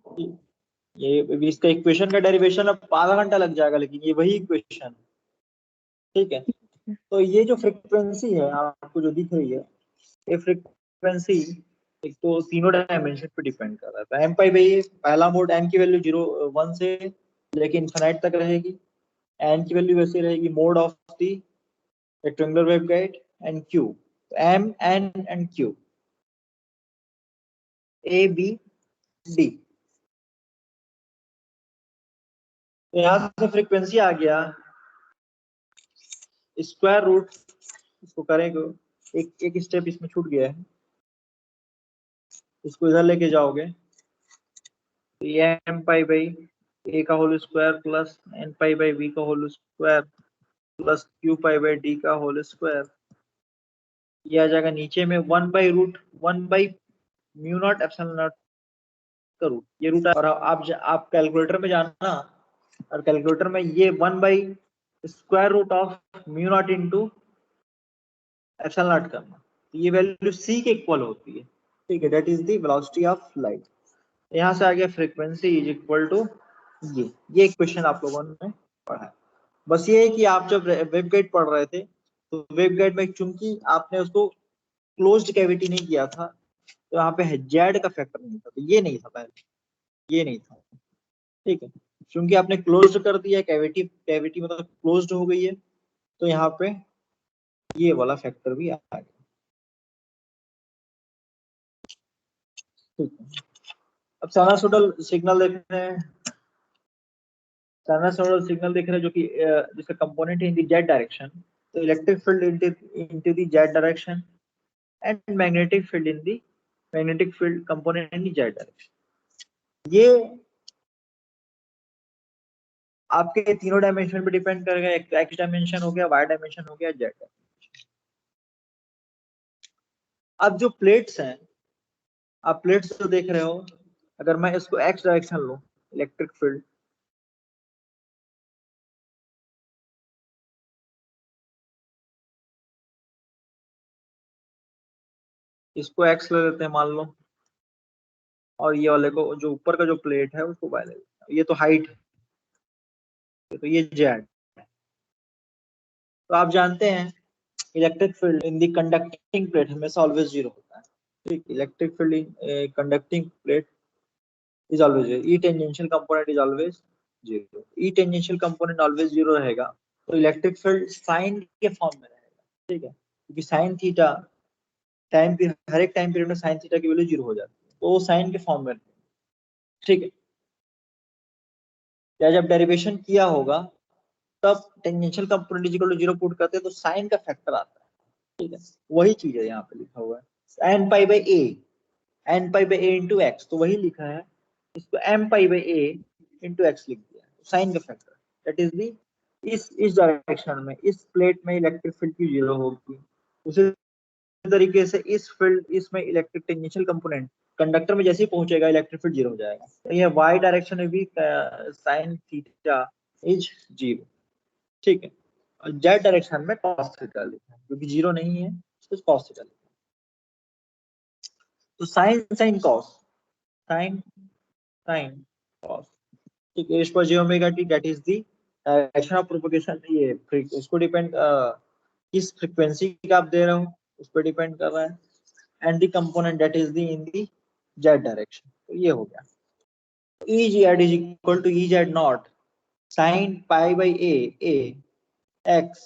ये इसका इक्वेशन का डेरिवेशन अब आधा घंटा लग जाएगा, लेकिन ये वही इक्वेशन। ठीक है, तो ये जो फ्रीक्वेंसी है आपको जो दिख रही है, ये फ्रीक्वेंसी एक तो तीनों डायमेंशन पे डिपेंड कर रहा है। तो एम पाई बाई पहला मोड, एम की वैल्यू 0 1 से लेके इनफिनाइट तक रहेगी, एन की वैल्यू वैसे रहेगी, mode of the rectangular waveguide and Q, M N and Q, A B D. तो यहाँ से फ्रीक्वेंसी आ गया स्क्वायर रूट इसको करेंगे, एक स्टेप इसमें छूट गया है, इसको इधर लेके जाओगे तो ये एम पाई बाई ए का whole square plus N pi by B का whole square plus Q pi by D का होल स्क्वायर, ये आ जाएगा नीचे में 1/√1/म्यू नॉट एप्सिलॉन नॉट का रूट, ये रूट। और आप कैलकुलेटर में जाना, और कैलकुलेटर में ये 1/√ऑफ म्यू नॉट एप्सिलॉन नॉट करना, तो ये वैल्यू सी के इक्वल होती है, ठीक है, that is the velocity of light. यहाँ से आ गया फ्रीक्वेंसी इज इक्वल टू ये एक क्वेश्चन आप लोगों ने पढ़ा है। बस ये है कि आप जब वेवगाइड पढ़ रहे थे तो वेवगाइड में चूंकि आपने उसको क्लोज्ड कैविटी नहीं किया था, तो यहाँ पे जेड का फैक्टर नहीं था, तो ये नहीं था पहले, ये नहीं था, ठीक है। क्योंकि आपने क्लोज कर दिया, कैविटी कैविटी मतलब क्लोज्ड हो गई है, तो यहाँ पे ये वाला फैक्टर भी आ गया, ठीक है। अब साइनसोइडल सिग्नल देख रहे हैं, साइनसोइडल सिग्नल देख रहे हैं जो कि जिसका कंपोनेंट है इन द जेड डायरेक्शन, तो electric field into the Z direction and magnetic field component in the Z direction. ये आपके तीनों डायमेंशन पे डिपेंड करेगा, एक एक्स डायमेंशन हो गया, वाई डायमेंशन हो गया, जेड डायमेंशन। अब जो प्लेट्स हैं, आप प्लेट्स जो देख रहे हो, अगर मैं इसको एक्स डायरेक्शन लूं, इलेक्ट्रिक फील्ड, इसको एक्स ले लेते हैं मान लो, और ये वाले को जो ऊपर का जो प्लेट है उसको वाई ले लेते हैं, ये तो हाइट है, तो ये जेड। तो आप जानते हैं electric field in the conducting plate हमेशा ऑलवेज जीरो होता है, ठीक। Electric field in conducting plate is always zero, E tangential component is always zero, E tangential component always zero रहेगा, तो इलेक्ट्रिक फील्ड साइन के फॉर्म में रहेगा, ठीक है, क्योंकि साइन थीटा टाइम पे हर एक टाइम पीरियड में साइन थीटा की वैल्यू जीरो हो जाती है, तो वो साइन के फॉर्म में, ठीक है। या जब डेरिवेशन किया होगा तब tangential component is equal to zero put करते हैं तो साइन का फैक्टर आता है, ठीक है। वही चीज है यहाँ पे लिखा हुआ है, N pi by A, N pi by A into X, तो वही लिखा है, इसको M pi by A into X लिख दिया, साइन का फैक्टर, दैट इज दी इस डायरेक्शन में इस प्लेट में इलेक्ट्रिक फील्ड की जीरो होगी, उसी तरीके से इस फील्ड इसमें इलेक्ट्रिक टेंजेंशियल कंपोनेंट कंडक्टर में जैसे ही पहुंचेगा इलेक्ट्रिक फील्ड जीरो हो जाएगा, तो ये वाई डायरेक्शन में भी साइन थीटा इज जीरो, ठीक है। और जेड डायरेक्शन में कॉस थीटा लिखा है, क्योंकि जीरो नहीं है तो कॉस थीटा लिखा है, तो sine sine cos, sine sine cos, ठीक है। इस पर J omega T that is the direction of propagation, ये इसको डिपेंड किस फ्रीक्वेंसी का आप दे रहे हो उस पर डिपेंड कर रहा है, and the component that is the in the Z direction, तो ये हो गया। E Z is equal to E Z not sine pi by A X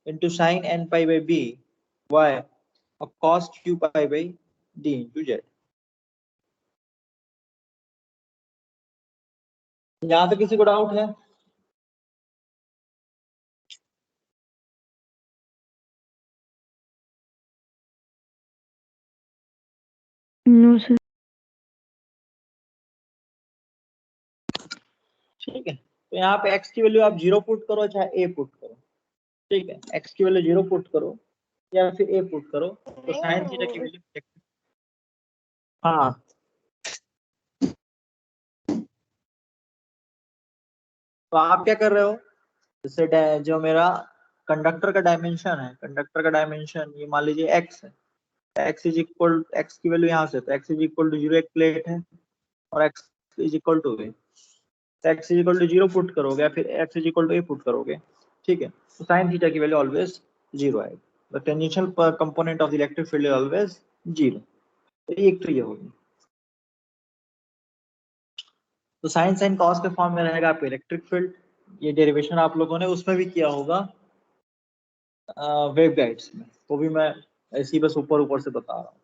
into sine N pi by B Y और cos q पाई बाई d into Z. यहाँ पे किसी को डाउट है? No sir. ठीक है, तो यहाँ पे x की वैल्यू आप जीरो पुट करो चाहे a पुट करो, ठीक है, x की वैल्यू जीरो पुट करो या फिर a पुट करो, तो साइन थीटा की वैल्यू, हाँ, तो आप क्या कर रहे हो, जैसे जो मेरा कंडक्टर का डायमेंशन है, कंडक्टर का डायमेंशन ये मान लीजिए x है, x इज इक्वल, x की वैल्यू यहाँ से, तो x is equal to zero एक प्लेट है और x is equal to a, तो x is equal to zero put करोगे या फिर x is equal to a put करोगे, ठीक है, तो साइन थीटा की वैल्यू ऑलवेज जीरो आएगी, the tangential component of the electric field is always zero, तो एक तो ये होगी, तो साइन साइन कॉस के फॉर्म में रहेगा आपका इलेक्ट्रिक फील्ड, ये डेरिवेशन आप लोगों ने उसमें भी किया होगा वेव गाइड्स में, तो भी मैं ऐसी बस ऊपर ऊपर से बता रहा हूँ,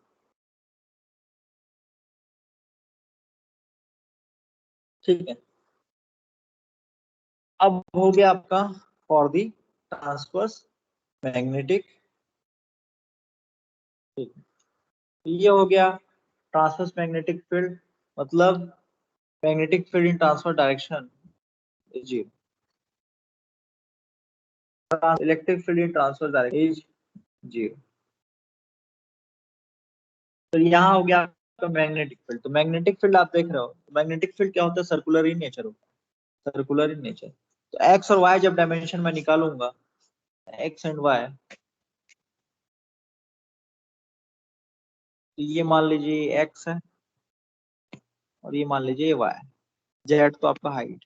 ठीक है। अब हो गया आपका फॉर दी ट्रांसवर्स मैग्नेटिक, ये हो गया ट्रांसवर्स मैग्नेटिक फील्ड, मतलब magnetic field in transfer direction Z, electric field in transfer direction Z. तो यहाँ हो गया आपका मैग्नेटिक फील्ड। तो मैग्नेटिक फील्ड आप देख रहे हो, मैग्नेटिक फील्ड क्या होता है, सर्कुलर इन नेचर होता है, सर्कुलर इन नेचर। तो एक्स और वाई जब डायमेंशन में निकालूंगा, एक्स एंड वाई, तो ये मान लीजिए एक्स है और ये मान लीजिए वाई, जेड तो आपका हाइट।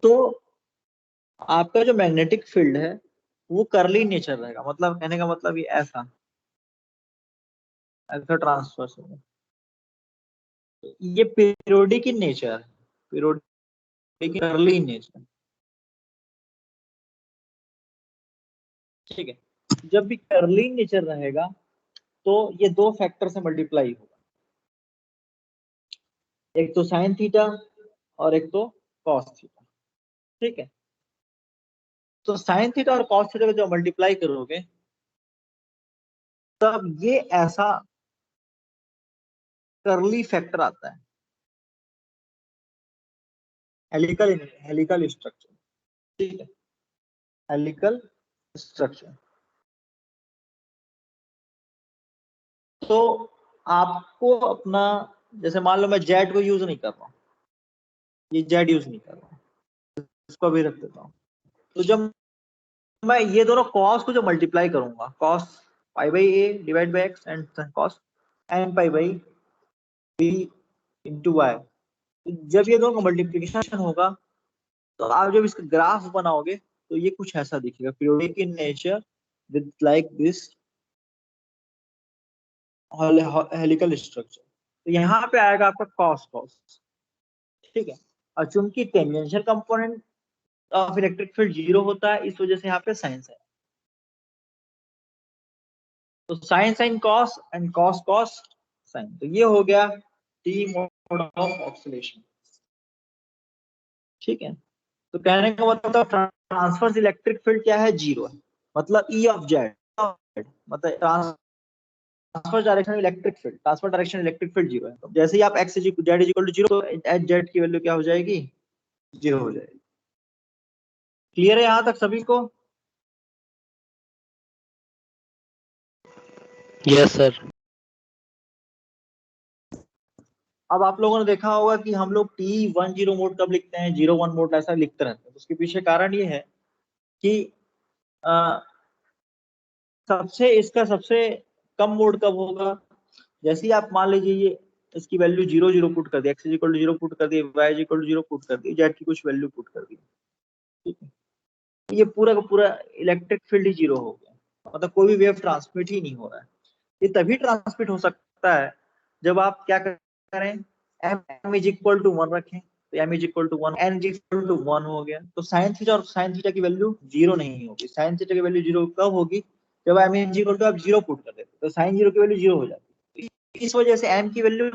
तो आपका जो मैग्नेटिक फील्ड है वो करली नेचर रहेगा, मतलब कहने का मतलब ये ऐसा ऐसा ट्रांसफर होगा। ये पीरियोडिक इन नेचर, पीरियोडिक करली नेचर, ठीक है। जब भी करली नेचर रहेगा तो ये दो फैक्टर से मल्टीप्लाई होगा, एक तो साइन थीटा और एक तो कॉस थीटा, ठीक है। तो साइन थीटा और कॉस थीटा को जब मल्टीप्लाई करोगे तब ये ऐसा करली फैक्टर आता है, हेलिकल स्ट्रक्चर, ठीक है, हेलिकल स्ट्रक्चर। तो आपको अपना, जैसे मान लो मैं जेड को यूज नहीं कर रहा हूँ, ये जेड यूज नहीं कर रहा हूँ, इसको भी रख देता हूँ। तो जब मैं ये दोनों कॉस को जो मल्टीप्लाई करूंगा, cos pi by A divide by X and cos N pi by B into Y, जब ये दोनों का मल्टीप्लीकेशन होगा तो आप जब इसका ग्राफ बनाओगे तो ये कुछ ऐसा दिखेगा, periodic in nature with like this helical structure. तो यहाँ पे आएगा आपका कॉस कॉस, ठीक है। और चूंकि tangential component of electric field 0 होता है, इस वजह से यहाँ पे साइंस है। तो sine sine cos and cos cos sine, तो ये हो गया टी मोड ऑफ ऑक्सीलेशन, ठीक है। तो कहने का मतलब ट्रांसवर्स इलेक्ट्रिक फील्ड क्या है, 0 है, मतलब ई ऑफ जेड, मतलब transfer direction electric field, transfer direction electric field 0 है। तो जैसे ही आप X Z is equal to 0, H Z की वैल्यू क्या हो जाएगी, 0 हो जाएगी। क्लियर है यहाँ तक सभी को? Yes sir. अब आप लोगों ने देखा होगा कि हम लोग T10 मोड कब लिखते हैं, 01 मोड ऐसा लिखते रहते हैं। उसके पीछे कारण ये है कि सबसे कम मोड कब होगा, जैसे ही आप मान लीजिए ये इसकी वैल्यू 0 0 पुट कर दी, X is equal to 0 put कर दी, Y is equal to 0 put कर दी, जेड की कुछ वैल्यू पुट कर दी, ठीक है। ये पूरा का पूरा इलेक्ट्रिक फील्ड ही 0 हो गया, मतलब कोई भी वेव ट्रांसमिट ही नहीं हो रहा है। ये तभी ट्रांसमिट हो सकता है जब आप क्या करें, m इज इक्वल टू 1 रखें, तो m is equal to 1, n is equal to 1 हो गया। तो साइन थीटा और साइन थीटा की वैल्यू 0 नहीं होगी। साइन थीटा की वैल्यू 0 कब होगी, जब m इज इक्वल टू आप 0 पुट कर देते, तो साइन 0 की वैल्यू 0 हो जाती है। इस वजह से m की वैल्यू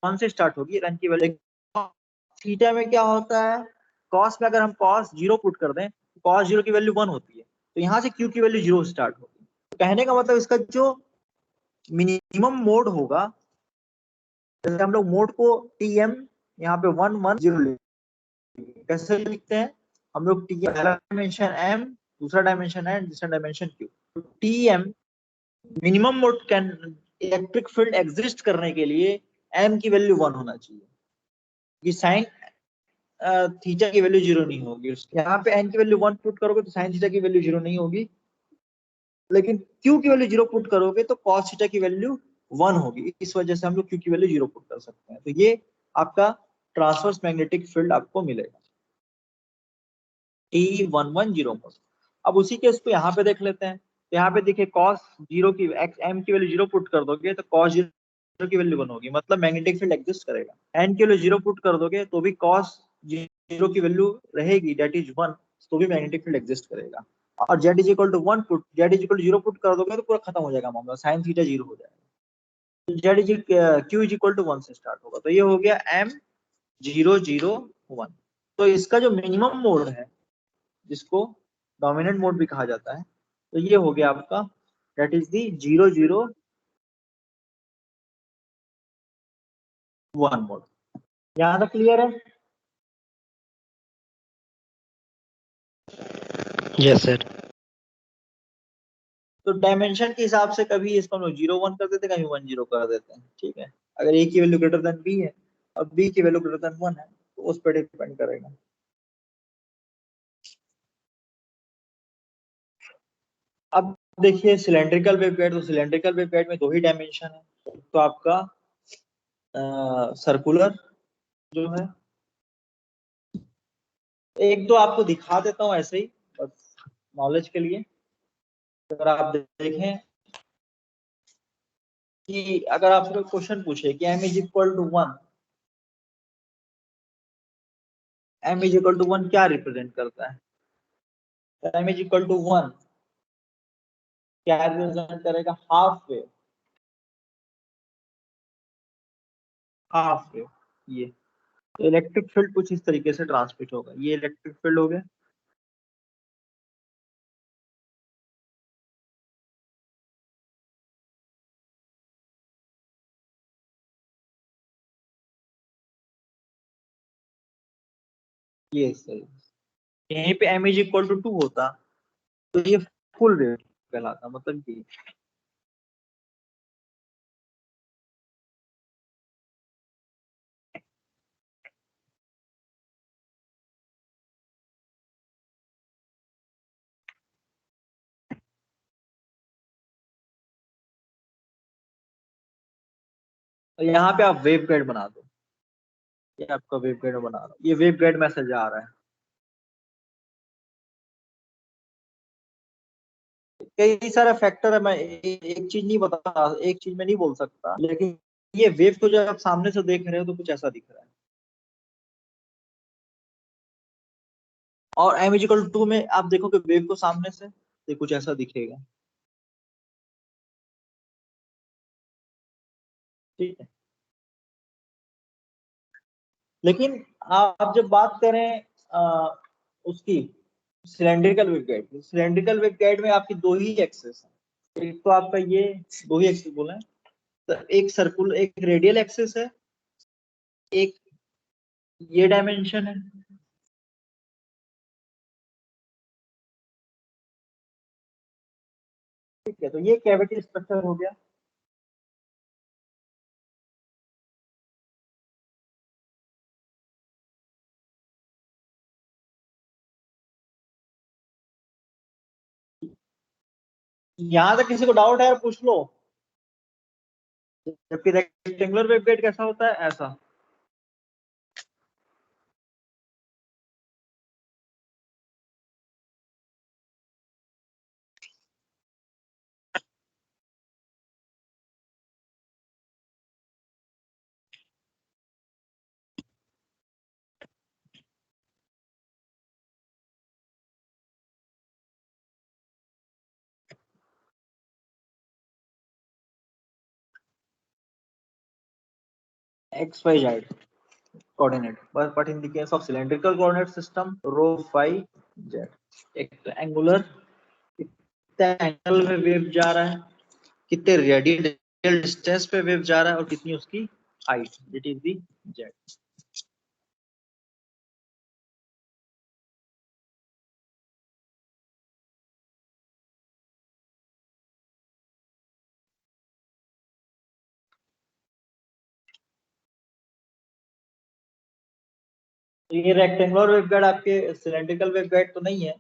1 से स्टार्ट होगी, n की वैल्यू। थीटा में क्या होता है, कॉस में अगर हम कॉस 0 पुट कर दें, कॉस 0 की वैल्यू 1 होती है, तो यहाँ से q की वैल्यू 0 स्टार्ट होगी। तो कहने का मतलब इसका जो मिनिमम मोड होगा, जैसे हम लोग मोड को टीएम यहाँ पे 1 1 0 लिखते, कैसे लिखते हैं हम लोग, टीएम पहला डायमेंशन m, दूसरा डायमेंशन n, तीसरा डायमेंशन q। तो TM minimum mode can electric field exist करने के लिए m की वैल्यू 1 होना चाहिए, कि साइन थीटा की वैल्यू 0 नहीं होगी। यहाँ पे n की वैल्यू 1 पुट करोगे तो साइन थीटा की वैल्यू 0 नहीं होगी, लेकिन q की वैल्यू 0 पुट करोगे तो cos थीटा की वैल्यू 1 होगी। इस वजह से हम लोग q की वैल्यू 0 पुट कर सकते हैं। तो ये आपका ट्रांसवर्स मैग्नेटिक फील्ड आपको मिलेगा T11 मोड। अब उसी केस को यहाँ पे देख लेते हैं। तो यहाँ पे देखिए cos 0 की m की वैल्यू 0 पुट कर दोगे तो cos 0 की वैल्यू 1 होगी, मतलब मैग्नेटिक फील्ड एग्जिस्ट करेगा। n की वैल्यू 0 पुट कर दोगे तो भी cos 0 की वैल्यू रहेगी, दैट इज 1, तो भी मैग्नेटिक फील्ड एग्जिस्ट करेगा। और z is equal to 1 put, z is equal to 0 put कर दोगे तो पूरा खत्म हो जाएगा मामला, sin थीटा 0 हो जाएगा। z is q is equal to 1 से स्टार्ट होगा। तो ये हो गया m 001। तो इसका जो मिनिमम मोड है, जिसको डोमिनेंट मोड भी कहा जाता है, तो ये हो गया आपका, दैट इज दी 001 मोड। यहां तक क्लियर है? Yes sir. तो डायमेंशन के हिसाब से कभी इसको हम लोग 0 1 कर देते हैं, कभी 1 0 कर देते हैं, ठीक है। अगर ए की वैल्यू ग्रेटर देन बी है और बी की वैल्यू ग्रेटर देन 1 है, तो उस पर डिपेंड करेगा। अब देखिए सिलेंड्रिकल वेवगाइड, तो सिलेंड्रिकल वेवगाइड में दो ही डायमेंशन है, तो आपका सर्कुलर जो है, एक दो आपको दिखा देता हूँ ऐसे ही बस नॉलेज के लिए। अगर आप देखें कि अगर आपसे क्वेश्चन पूछे कि m is equal to 1, m is equal to 1 क्या रिप्रेजेंट करता है? m इज इक्वल टू 1 क्या रिप्रेजेंट करेगा? Half wave, half wave. ये तो इलेक्ट्रिक फील्ड कुछ इस तरीके से ट्रांसमिट होगा, ये इलेक्ट्रिक फील्ड हो गया। ये सही, यहीं पे m इज इक्वल टू 2 होता तो ये फुल वेव कहलाता, मतलब कि तो यहाँ पे आप वेव गाइड बना दो, ये आपका वेव गाइड बना रहा हूँ, ये वेव गाइड मैसेज आ रहा है। कई सारे फैक्टर है, मैं एक चीज नहीं बता, एक चीज में नहीं बोल सकता, लेकिन ये वेव को जब आप सामने से देख रहे हो तो कुछ ऐसा दिख रहा है। और m 2 में आप देखोगे वेव को सामने से तो कुछ ऐसा दिखेगा, ठीक है। लेकिन आप जब बात करें उसकी cylindrical wave guide, cylindrical wave guide में आपकी दो ही एक्सेस है, एक तो आपका ये दो ही एक्सेस बोले, तो एक सर्कुलर, एक रेडियल एक्सेस है, एक ये डायमेंशन है, ठीक है। तो ये कैविटी स्ट्रक्चर हो गया। यहां तक किसी को डाउट है पूछ लो। जबकि रेक्टेंगुलर वेव गाइड कैसा होता है? ऐसा। X Y Z coordinate, but in the case of cylindrical coordinate system, rho phi z, एक तो एंगुलर, कितने एंगल में वेव जा रहा है, कितने रेडियल डिस्टेंस पे वेव जा रहा है, और कितनी उसकी height, that is the Z. ये रेक्टेंगुलर वेवगाइड आपके सिलेंड्रिकल वेवगाइड तो नहीं है,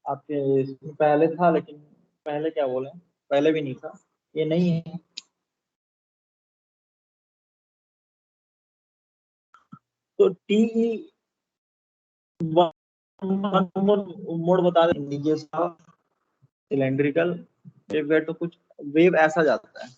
आपके इसमें पहले था, लेकिन पहले क्या बोले, पहले भी नहीं था, ये नहीं है। तो टी मोड बता दीजिए साहब, सिलेंड्रिकल वेवगाइड तो कुछ वेव ऐसा जाता है।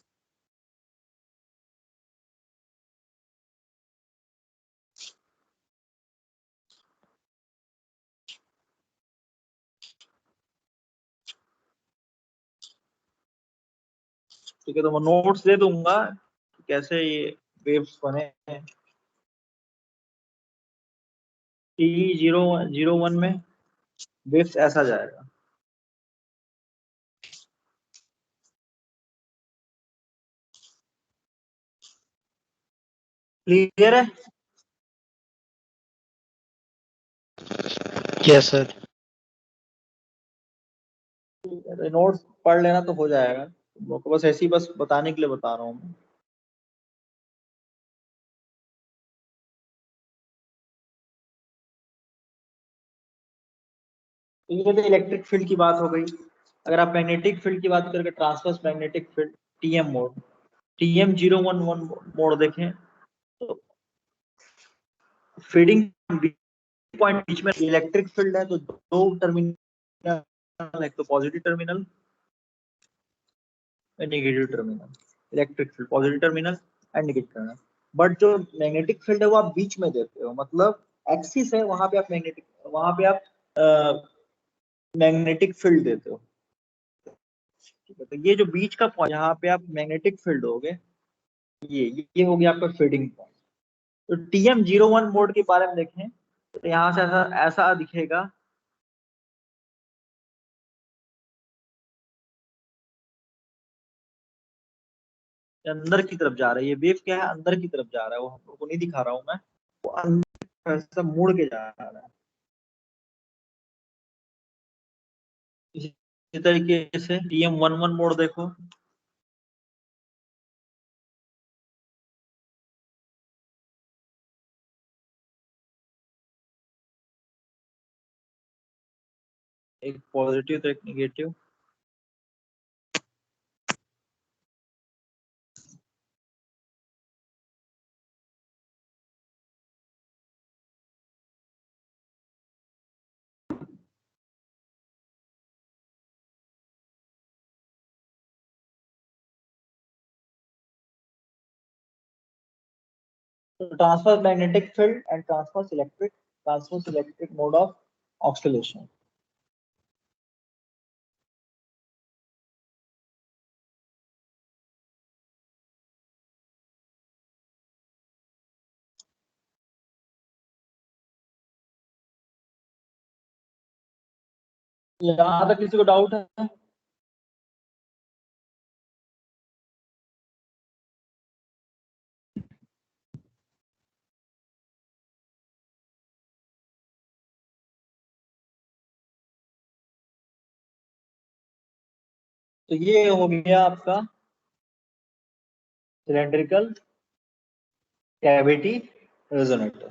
ठीक है, तो मैं नोट्स दे दूंगा कैसे ये वेव्स बने हैं। T001 में वेव्स ऐसा जाएगा। क्लियर है? Yes sir. नोट्स पढ़ लेना तो हो जाएगा, तुम लोग को बस ऐसे ही बस बताने के लिए बता रहा हूँ मैं। तो ये तो इलेक्ट्रिक फील्ड की बात हो गई। अगर आप मैग्नेटिक फील्ड की बात करें, transverse magnetic field TM mode, TM011 mode देखें तो फीडिंग पॉइंट बीच में इलेक्ट्रिक फील्ड है, तो दो टर्मिनल, एक तो positive terminal, negative terminal, electric field positive terminal and negative terminal. But जो मैग्नेटिक फील्ड है वो आप बीच में देते हो, मतलब एक्सिस है वहां पे आप मैग्नेटिक फील्ड देते हो। ठीक है, तो ये जो बीच का पॉइंट यहाँ पे आप मैग्नेटिक फील्ड दोगे, ये हो गया आपका फीडिंग पॉइंट। तो TM01 मोड के बारे में देखें तो यहाँ से ऐसा ऐसा दिखेगा, अंदर की तरफ जा रहा है। ये वेव क्या है, अंदर की तरफ जा रहा है, वो हम लोग को नहीं दिखा रहा हूँ मैं, वो अंदर ऐसा मुड़ के जा रहा है। इसी तरीके से TM11 मोड देखो, एक पॉजिटिव तो एक नेगेटिव। तो transverse magnetic field and transverse electric mode of oscillation. यहाँ तक किसी को डाउट है? तो ये हो गया आपका सिलेंड्रिकल कैविटी रेजोनेटर।